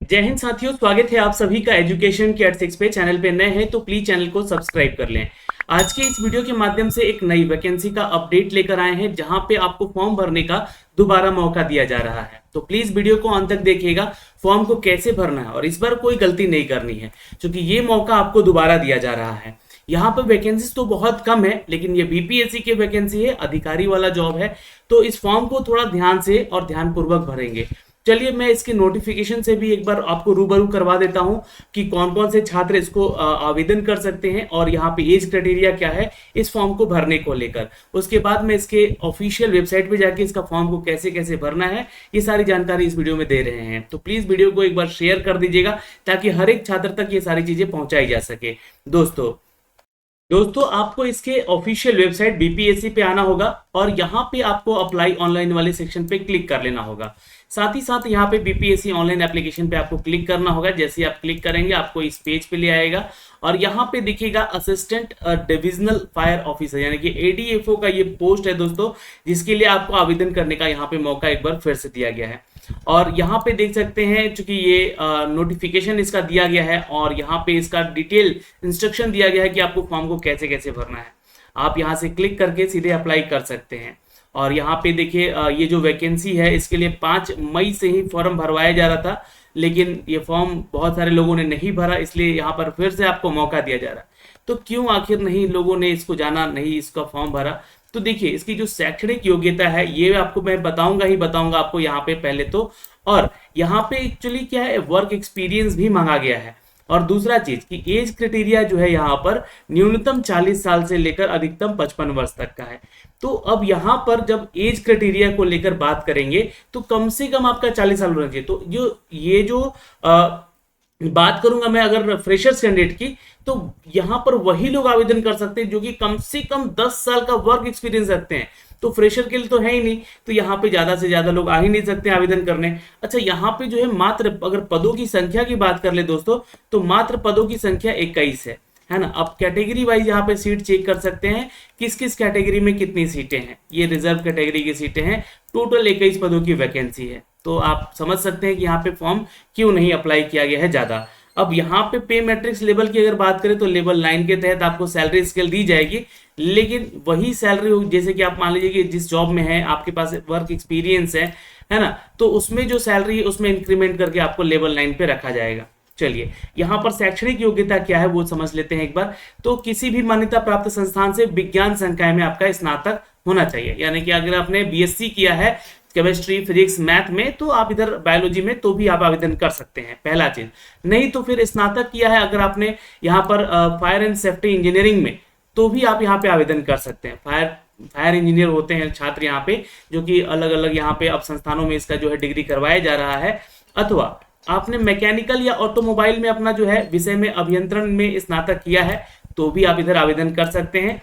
जय हिंद साथियों, स्वागत है आप सभी का एजुकेशन के 86 पे। चैनल पे नए हैं तो प्लीज चैनल को सब्सक्राइब कर लें। आज के इस वीडियो के माध्यम से एक नई वैकेंसी का अपडेट लेकर आए हैं, जहां पे आपको फॉर्म भरने का दोबारा मौका दिया जा रहा है। तो प्लीज वीडियो को अंत तक देखिएगा, फॉर्म को कैसे भरना है और इस बार कोई गलती नहीं करनी है, क्योंकि ये मौका आपको दोबारा दिया जा रहा है। यहाँ पर वैकेंसीज तो बहुत कम है, लेकिन ये बीपीएससी की वैकेंसी है, अधिकारी वाला जॉब है। तो इस फॉर्म को थोड़ा ध्यान से और ध्यानपूर्वक भरेंगे। चलिए मैं इसके नोटिफिकेशन से भी एक बार आपको रूबरू करवा देता हूं कि कौन कौन से छात्र इसको आवेदन कर सकते हैं और यहाँ पे एज क्राइटेरिया क्या है इस फॉर्म को भरने को लेकर। उसके बाद में इसके ऑफिशियल वेबसाइट पे जाके इसका फॉर्म को कैसे कैसे भरना है ये सारी जानकारी इस वीडियो में दे रहे हैं। तो प्लीज वीडियो को एक बार शेयर कर दीजिएगा ताकि हर एक छात्र तक ये सारी चीजें पहुंचाई जा सके। दोस्तों आपको इसके ऑफिशियल वेबसाइट बीपीएससी पे आना होगा और यहाँ पे आपको अप्लाई ऑनलाइन वाले सेक्शन पे क्लिक कर लेना होगा। साथ ही साथ यहाँ पे बीपीएससी ऑनलाइन एप्लीकेशन पे आपको क्लिक करना होगा। जैसे आप क्लिक करेंगे आपको इस पेज पे ले आएगा और यहाँ पे दिखेगा असिस्टेंट डिविजनल फायर ऑफिसर, यानी कि एडीएफओ का ये पोस्ट है दोस्तों, जिसके लिए आपको आवेदन करने का यहाँ पे मौका एक बार फिर से दिया गया है। और यहाँ पे देख सकते हैं चूंकि ये नोटिफिकेशन इसका दिया गया है और यहाँ पे इसका डिटेल इंस्ट्रक्शन दिया गया है कि आपको फॉर्म को कैसे कैसे भरना है। आप यहाँ से क्लिक करके सीधे अप्लाई कर सकते हैं। और यहाँ पे देखिए ये जो वैकेंसी है इसके लिए 5 मई से ही फॉर्म भरवाया जा रहा था, लेकिन ये फॉर्म बहुत सारे लोगों ने नहीं भरा, इसलिए यहाँ पर फिर से आपको मौका दिया जा रहा है। तो क्यों आखिर नहीं लोगों ने इसको जाना, नहीं इसका फॉर्म भरा? तो देखिए इसकी जो शैक्षणिक योग्यता है ये आपको मैं बताऊंगा आपको यहाँ पे पहले तो। और यहाँ पे एक्चुअली क्या है, वर्क एक्सपीरियंस भी मांगा गया है। और दूसरा चीज कि एज क्राइटेरिया जो है यहाँ पर न्यूनतम 40 साल से लेकर अधिकतम 55 वर्ष तक का है। तो अब यहाँ पर जब एज क्राइटेरिया को लेकर बात करेंगे तो कम से कम आपका 40 साल होना चाहिए। तो जो बात करूंगा मैं अगर फ्रेशर्स कैंडिडेट की, तो यहाँ पर वही लोग आवेदन कर सकते हैं जो कि कम से कम 10 साल का वर्क एक्सपीरियंस रखते हैं। तो फ्रेशर के लिए तो है ही नहीं, तो यहाँ पे ज्यादा से ज्यादा लोग आ ही नहीं सकते आवेदन करने। अच्छा यहाँ पे जो है मात्र अगर पदों की संख्या की बात कर ले दोस्तों, तो मात्र पदों की संख्या 21 है ना। अब कैटेगरी वाइज यहाँ पे सीट चेक कर सकते हैं किस किस कैटेगरी में कितनी सीटें हैं। ये रिजर्व कैटेगरी की सीटें हैं, टोटल 21 पदों की वैकेंसी है। तो आप समझ सकते हैं कि यहाँ पे फॉर्म क्यों नहीं अप्लाई किया गया है ज्यादा। अब यहाँ पे मैट्रिक्स लेवल की अगर बात करें तो लेवल 9 के तहत आपको सैलरी स्केल दी जाएगी, लेकिन वही सैलरी जैसे कि आप मान लीजिए कि जिस जॉब में है आपके पास वर्क एक्सपीरियंस है ना, तो उसमें जो सैलरी है उसमें इंक्रीमेंट करके आपको लेवल 9 पे रखा जाएगा। चलिए यहाँ पर शैक्षणिक योग्यता क्या है वो समझ लेते हैं एक बार। तो किसी भी मान्यता प्राप्त संस्थान से विज्ञान संकाय में आपका स्नातक होना चाहिए, यानी कि अगर आपने बीएससी किया है केमिस्ट्री फिजिक्स मैथ में तो आप इधर बायोलॉजी में तो भी आप आवेदन कर सकते हैं, पहला चीज। नहीं तो फिर स्नातक किया है अगर आपने यहाँ पर फायर एंड सेफ्टी इंजीनियरिंग में, तो भी आप यहाँ पे आवेदन कर सकते हैं। फायर इंजीनियर होते हैं छात्र यहाँ पे, जो कि अलग अलग यहाँ पे अब संस्थानों में इसका जो है डिग्री करवाया जा रहा है। अथवा आपने मैकेनिकल या ऑटोमोबाइल में अपना जो है विषय में अभियंत्रण में स्नातक किया है तो भी आप इधर आवेदन कर सकते हैं।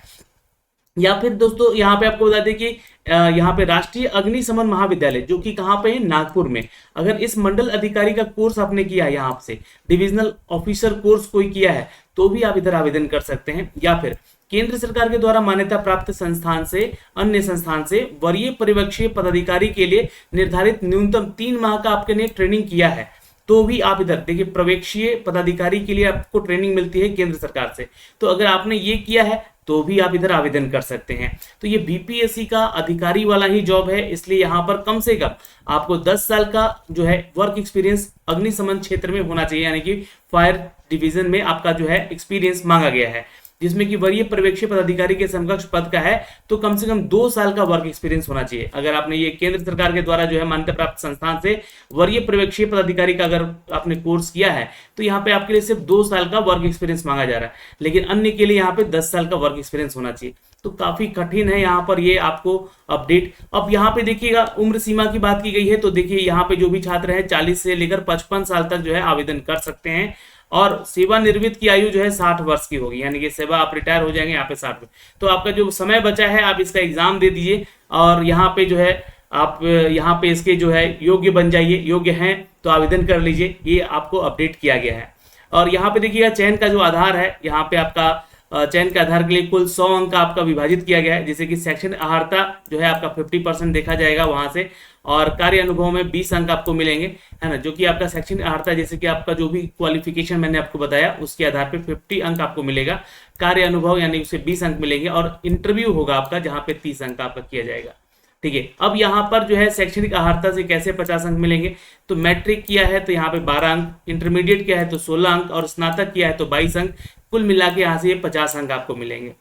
या फिर दोस्तों यहाँ पे आपको बता दें कि यहाँ पे राष्ट्रीय अग्निशमन महाविद्यालय जो कि कहाँ पे है, नागपुर में, अगर इस मंडल अधिकारी का कोर्स आपने किया है, यहाँ से डिविजनल ऑफिसर कोर्स कोई किया है तो भी आप इधर आवेदन कर सकते हैं। या फिर केंद्र सरकार के द्वारा मान्यता प्राप्त संस्थान से अन्य संस्थान से वरीय परिवीक्षीय पदाधिकारी के लिए निर्धारित न्यूनतम 3 माह का आपके ने ट्रेनिंग किया है तो भी आप इधर देखिए, प्रवेक्षीय पदाधिकारी के लिए आपको ट्रेनिंग मिलती है केंद्र सरकार से, तो अगर आपने ये किया है तो भी आप इधर आवेदन कर सकते हैं। तो ये बीपीएससी का अधिकारी वाला ही जॉब है, इसलिए यहाँ पर कम से कम आपको 10 साल का जो है वर्क एक्सपीरियंस अग्निशमन क्षेत्र में होना चाहिए, यानी कि फायर डिवीजन में आपका जो है एक्सपीरियंस मांगा गया है, जिसमें कि वरीय पर्यवेक्षी पदाधिकारी के समकक्ष पद का है तो कम से कम 2 साल का वर्क एक्सपीरियंस होना चाहिए। अगर आपने ये केंद्र सरकार के द्वारा जो है मान्यता प्राप्त संस्थान से वरीय पर्यवेक्षी पदाधिकारी का अगर आपने कोर्स किया है तो यहाँ पे आपके लिए सिर्फ 2 साल का वर्क एक्सपीरियंस मांगा जा रहा है, लेकिन अन्य के लिए यहाँ पे 10 साल का वर्क एक्सपीरियंस होना चाहिए। तो काफी कठिन है यहाँ पर ये आपको अपडेट। अब यहाँ पे देखिएगा उम्र सीमा की बात की गई है, तो देखिए यहाँ पे जो भी छात्र है 40 से लेकर 55 साल तक जो है आवेदन कर सकते हैं। और सेवानिवृत्त की आयु जो है 60 वर्ष की होगी, यानी कि सेवा आप रिटायर हो जाएंगे यहाँ पे 60। तो आपका जो समय बचा है आप इसका एग्जाम दे दीजिए और यहाँ पे जो है आप यहाँ पे इसके जो है योग्य बन जाइए, योग्य हैं तो आवेदन कर लीजिए। ये आपको अपडेट किया गया है। और यहाँ पे देखिएगा चयन का जो आधार है, यहाँ पे आपका चयन के आधार के लिए कुल 100 अंक का आपका विभाजित किया गया है, जैसे कि सेक्शन आहारता जो है आपका 50% देखा जाएगा वहां से। और कार्य अनुभव में 20 अंक आपको मिलेंगे, है ना, जो कि आपका शैक्षणिक अर्हता जैसे कि आपका जो भी क्वालिफिकेशन मैंने आपको बताया उसके आधार पे 50 अंक आपको मिलेगा। कार्य अनुभव यानी उसे 20 अंक मिलेंगे और इंटरव्यू होगा आपका जहां पे 30 अंक आपका किया जाएगा। ठीक है, अब यहाँ पर जो है शैक्षणिक अर्हता से कैसे 50 अंक मिलेंगे, तो मैट्रिक किया है तो यहाँ पे 12 अंक, इंटरमीडिएट किया है तो 16 अंक और स्नातक किया है तो 22 अंक, कुल मिला के यहाँ से ये 50 अंक आपको मिलेंगे।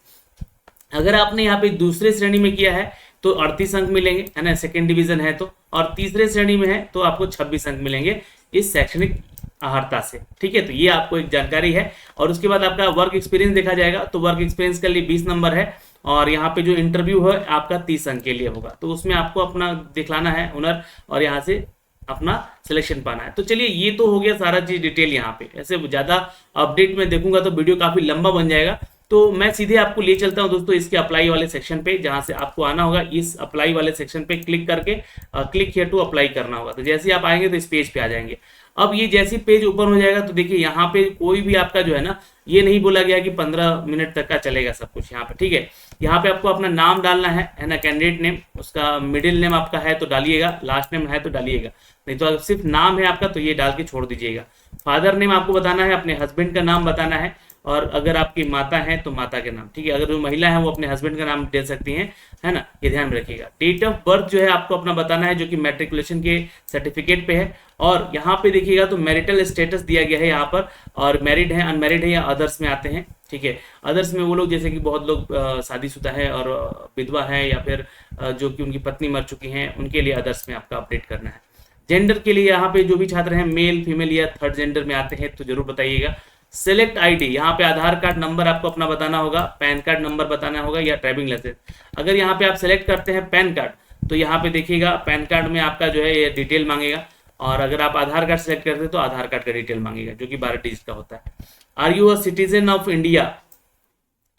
अगर आपने यहाँ पे दूसरे श्रेणी में किया है तो 38 अंक मिलेंगे, है ना, सेकेंड डिवीजन है तो, और तीसरे श्रेणी में है तो आपको 26 अंक मिलेंगे इस शैक्षणिक अर्हता से। ठीक है, तो ये आपको एक जानकारी है। और उसके बाद आपका वर्क एक्सपीरियंस देखा जाएगा, तो वर्क एक्सपीरियंस के लिए 20 नंबर है और यहाँ पे जो इंटरव्यू है आपका 30 अंक के लिए होगा, तो उसमें आपको अपना दिखलाना है हुनर और यहाँ से अपना सिलेक्शन पाना है। तो चलिए, ये तो हो गया सारा चीज डिटेल। यहाँ पे ऐसे ज्यादा अपडेट में देखूंगा तो वीडियो काफी लंबा बन जाएगा, तो मैं सीधे आपको ले चलता हूं दोस्तों इसके अप्लाई वाले सेक्शन पे, जहां से आपको आना होगा इस अप्लाई वाले सेक्शन पे क्लिक करके क्लिक हियर टू अप्लाई करना होगा। तो जैसे ही आप आएंगे तो इस पेज पे आ जाएंगे। अब ये जैसे पेज ओपन हो जाएगा तो देखिए यहाँ पे कोई भी आपका जो है ना, ये नहीं बोला गया कि 15 मिनट तक का चलेगा सब कुछ यहाँ पे। ठीक है, यहाँ पे आपको अपना नाम डालना है ना, कैंडिडेट नेम, उसका मिडिल नेम आपका है तो डालिएगा, लास्ट नेम है तो डालिएगा, नहीं तो सिर्फ नाम है आपका तो ये डाल के छोड़ दीजिएगा। फादर नेम आपको बताना है, अपने हस्बैंड का नाम बताना है, और अगर आपकी माता है तो माता के नाम। ठीक है, अगर जो महिला है वो अपने हस्बैंड का नाम दे सकती हैं, है ना, ये ध्यान में रखिएगा। डेट ऑफ बर्थ जो है आपको अपना बताना है जो कि मैट्रिकुलेशन के सर्टिफिकेट पे है। और यहाँ पे देखिएगा तो मैरिटल स्टेटस दिया गया है यहाँ पर, और मैरिड है, अनमैरिड है या अदर्स में आते हैं। ठीक है, अदर्स में वो लोग जैसे कि बहुत लोग शादीशुदा है और विधवा है या फिर जो कि उनकी पत्नी मर चुकी हैं, उनके लिए अदर्स में आपका अपडेट करना है। जेंडर के लिए यहाँ पे जो भी छात्र हैं मेल फीमेल या थर्ड जेंडर में आते हैं तो जरूर बताइएगा। सेलेक्ट आईडी, यहाँ पे आधार कार्ड नंबर आपको अपना बताना होगा, पैन कार्ड नंबर बताना होगा या ड्राइविंग लाइसेंस। अगर यहाँ पे आप सेलेक्ट करते हैं पैन कार्ड तो यहाँ पे देखिएगा पैन कार्ड में आपका जो है ये डिटेल मांगेगा, और अगर आप आधार कार्ड सेलेक्ट करते हैं तो आधार कार्ड का डिटेल मांगेगा जो कि 12 डिजिट का होता है। Are you a citizen of India,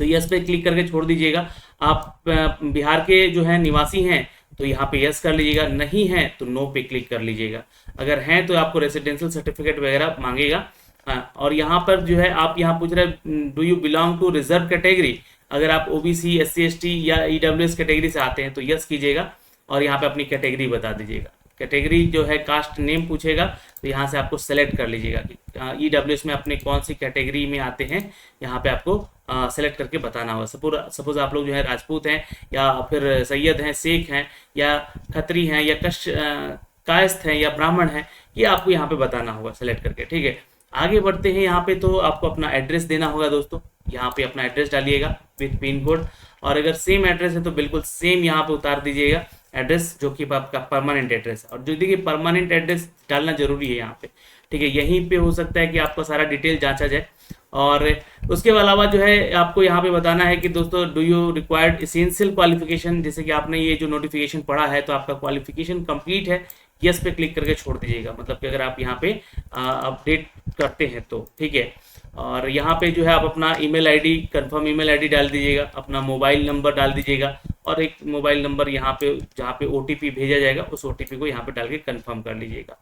तो यस पे क्लिक करके छोड़ दीजिएगा। आप बिहार के जो है निवासी हैं तो यहाँ पे यस कर लीजिएगा, नहीं है तो नो पे क्लिक कर लीजिएगा। अगर हैं तो आपको रेसिडेंशियल सर्टिफिकेट वगैरह मांगेगा। हाँ, और यहाँ पर जो है आप यहाँ पूछ रहे do you belong to reserve category, अगर आप ओबीसी SC ST या ईडब्ल्यूएस कैटेगरी से आते हैं तो यस कीजिएगा और यहाँ पे अपनी कैटेगरी बता दीजिएगा। कैटेगरी जो है कास्ट नेम पूछेगा तो यहाँ से आपको सेलेक्ट कर लीजिएगा कि ईडब्ल्यूएस में अपने कौन सी कैटेगरी में आते हैं, यहाँ पे आपको सेलेक्ट करके बताना होगा। सपोज आप लोग जो है राजपूत हैं या फिर सैयद हैं, शेख हैं या खत्री हैं या कायस्थ हैं या ब्राह्मण हैं, ये आपको यहाँ पे बताना होगा सेलेक्ट करके। ठीक है, आगे बढ़ते हैं। यहाँ पे तो आपको अपना एड्रेस देना होगा दोस्तों, यहाँ पे अपना एड्रेस डालिएगा विथ पिन कोड, और अगर सेम एड्रेस है तो बिल्कुल सेम यहाँ पे उतार दीजिएगा एड्रेस जो कि आपका परमानेंट एड्रेस है। और जो देखिए परमानेंट एड्रेस डालना जरूरी है यहाँ पे। ठीक है, यहीं पे हो सकता है कि आपका सारा डिटेल जांचा जाए। और उसके अलावा जो है आपको यहाँ पे बताना है कि दोस्तों do you required essential qualification, जैसे कि आपने ये जो नोटिफिकेशन पढ़ा है तो आपका क्वालिफिकेशन कंप्लीट है, यस पे क्लिक करके छोड़ दीजिएगा, मतलब कि अगर आप यहाँ पे अपडेट करते हैं तो। ठीक है, और यहाँ पे जो है आप अपना email ID, confirm email ID डाल दीजिएगा, अपना मोबाइल नंबर डाल दीजिएगा, और एक मोबाइल नंबर यहाँ पे जहाँ पे OTP भेजा जाएगा उस OTP को यहाँ पे डाल के कंफर्म कर लीजिएगा।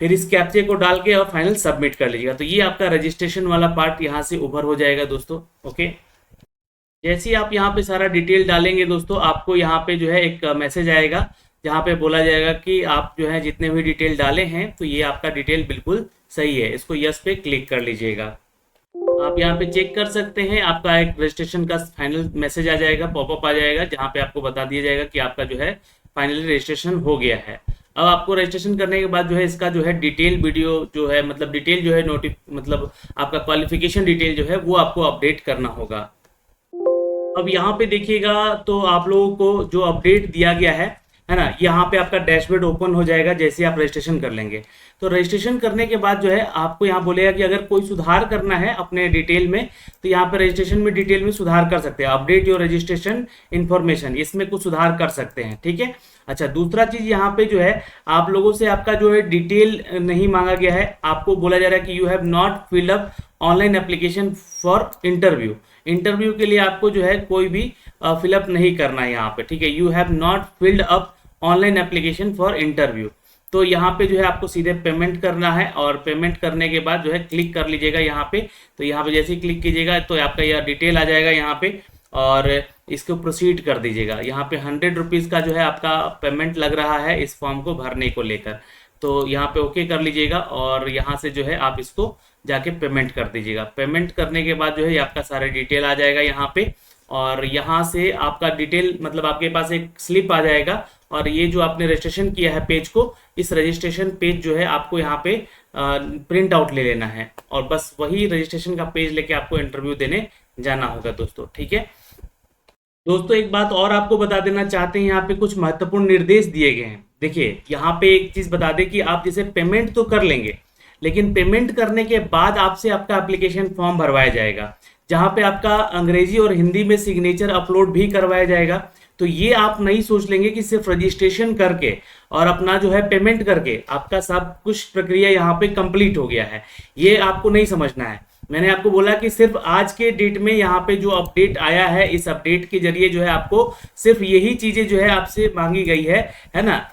फिर इस कैप्चे को डाल के और फाइनल सबमिट कर लीजिएगा। तो ये आपका रजिस्ट्रेशन वाला पार्ट यहाँ से ओवर हो जाएगा दोस्तों। ओके, जैसे ही आप यहाँ पे सारा डिटेल डालेंगे दोस्तों, आपको यहाँ पे जो है एक मैसेज आएगा जहाँ पे बोला जाएगा कि आप जो है जितने भी डिटेल डाले हैं तो ये आपका डिटेल बिल्कुल सही है, इसको यस पे क्लिक कर लीजिएगा। आप यहाँ पे चेक कर सकते हैं, आपका एक रजिस्ट्रेशन का फाइनल मैसेज आ जाएगा, पॉपअप आ जाएगा, जहाँ पे आपको बता दिया जाएगा कि आपका जो है फाइनली रजिस्ट्रेशन हो गया है। अब आपको रजिस्ट्रेशन करने के बाद जो है इसका जो है डिटेल वीडियो जो है, मतलब डिटेल जो है मतलब आपका क्वालिफिकेशन डिटेल जो है वो आपको अपडेट करना होगा। अब यहाँ पे देखिएगा तो आप लोगों को जो अपडेट दिया गया है ना, यहाँ पे आपका डैशबोर्ड ओपन हो जाएगा जैसे आप रजिस्ट्रेशन कर लेंगे। तो रजिस्ट्रेशन करने के बाद जो है आपको यहाँ बोलेगा कि अगर कोई सुधार करना है अपने डिटेल में तो यहाँ पे रजिस्ट्रेशन में डिटेल में सुधार कर सकते हैं, अपडेट योर रजिस्ट्रेशन इन्फॉर्मेशन, इसमें कुछ सुधार कर सकते हैं। ठीक है, अच्छा दूसरा चीज यहाँ पे जो है आप लोगों से आपका जो है डिटेल नहीं मांगा गया है, आपको बोला जा रहा है कि you have not filled up online application for interview. Interview के लिए आपको जो है कोई भी फिलअप नहीं करना है यहाँ पे। ठीक है, you have not filled up online application for interview. तो यहाँ पे जो है आपको सीधे पेमेंट करना है, और पेमेंट करने के बाद जो है क्लिक कर लीजिएगा यहाँ पे। तो यहाँ पे जैसे ही क्लिक कीजिएगा तो आपका यह डिटेल आ जाएगा यहाँ पे, और इसको प्रोसीड कर दीजिएगा। यहाँ पे 100 रुपीज़ का जो है आपका पेमेंट लग रहा है इस फॉर्म को भरने को लेकर, तो यहाँ पे ओके कर लीजिएगा और यहाँ से जो है आप इसको जाके पेमेंट कर दीजिएगा। पेमेंट करने के बाद जो है आपका सारा डिटेल आ जाएगा यहाँ पे, और यहाँ से आपका डिटेल मतलब आपके पास एक स्लिप आ जाएगा, और ये जो आपने रजिस्ट्रेशन किया है पेज को, इस रजिस्ट्रेशन पेज जो है आपको यहाँ पे प्रिंट आउट ले लेना है, और बस वही रजिस्ट्रेशन का पेज लेके आपको इंटरव्यू देने जाना होगा दोस्तों। ठीक है दोस्तों, एक बात और आपको बता देना चाहते हैं, यहाँ पे कुछ महत्वपूर्ण निर्देश दिए गए हैं। देखिए यहाँ पे एक चीज बता दें कि आप जैसे पेमेंट तो कर लेंगे, लेकिन पेमेंट करने के बाद आपसे आपका एप्लीकेशन फॉर्म भरवाया जाएगा, जहाँ पे आपका अंग्रेजी और हिंदी में सिग्नेचर अपलोड भी करवाया जाएगा। तो ये आप नहीं सोच लेंगे कि सिर्फ रजिस्ट्रेशन करके और अपना जो है पेमेंट करके आपका सब कुछ प्रक्रिया यहाँ पे कंप्लीट हो गया है, ये आपको नहीं समझना है। मैंने आपको बोला कि सिर्फ आज के डेट में यहाँ पे जो अपडेट आया है, इस अपडेट के जरिए जो है आपको सिर्फ यही चीजें जो है आपसे मांगी गई है ना,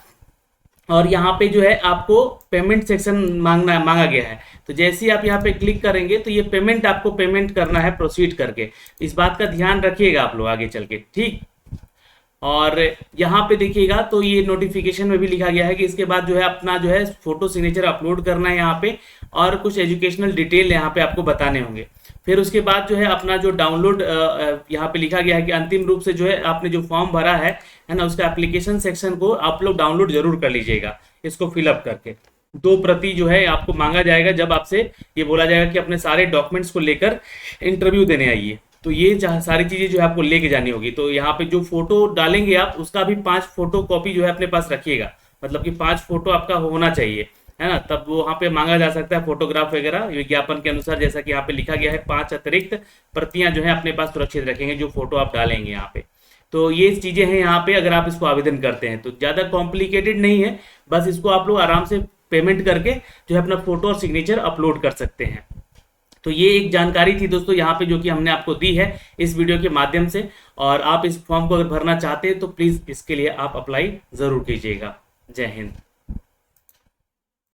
और यहाँ पे जो है आपको पेमेंट सेक्शन मांगा गया है। तो जैसे ही आप यहाँ पे क्लिक करेंगे तो ये पेमेंट आपको पेमेंट करना है प्रोसीड करके, इस बात का ध्यान रखिएगा आप लोग आगे चल के। ठीक, और यहाँ पे देखिएगा तो ये नोटिफिकेशन में भी लिखा गया है कि इसके बाद जो है अपना जो है फोटो सिग्नेचर अपलोड करना है यहाँ पे, और कुछ एजुकेशनल डिटेल यहाँ पे आपको बताने होंगे। फिर उसके बाद जो है अपना जो डाउनलोड यहाँ पे लिखा गया है कि अंतिम रूप से जो है आपने जो फॉर्म भरा है ना, उसका एप्लीकेशन सेक्शन को आप लोग डाउनलोड जरूर कर लीजिएगा, इसको फिलअप करके। 2 प्रति जो है आपको मांगा जाएगा जब आपसे ये बोला जाएगा कि अपने सारे डॉक्यूमेंट्स को लेकर इंटरव्यू देने आइए। तो ये सारी चीजें जो है आपको लेके जानी होगी। तो यहाँ पे जो फोटो डालेंगे आप, उसका भी 5 फोटो कॉपी जो है अपने पास रखिएगा, मतलब कि 5 फोटो आपका होना चाहिए, है ना, तब वो वहाँ पे मांगा जा सकता है फोटोग्राफ वगैरह विज्ञापन के अनुसार। जैसा कि यहाँ पे लिखा गया है 5 अतिरिक्त प्रतियां जो है अपने पास सुरक्षित रखेंगे जो फोटो आप डालेंगे यहाँ पे। तो ये चीजें हैं यहाँ पे, अगर आप इसको आवेदन करते हैं तो ज्यादा कॉम्प्लिकेटेड नहीं है, बस इसको आप लोग आराम से पेमेंट करके जो है अपना फोटो और सिग्नेचर अपलोड कर सकते हैं। तो ये एक जानकारी थी दोस्तों यहाँ पे जो कि हमने आपको दी है इस वीडियो के माध्यम से, और आप इस फॉर्म को अगर भरना चाहते हैं तो प्लीज इसके लिए आप अप्लाई जरूर कीजिएगा। जय हिंद।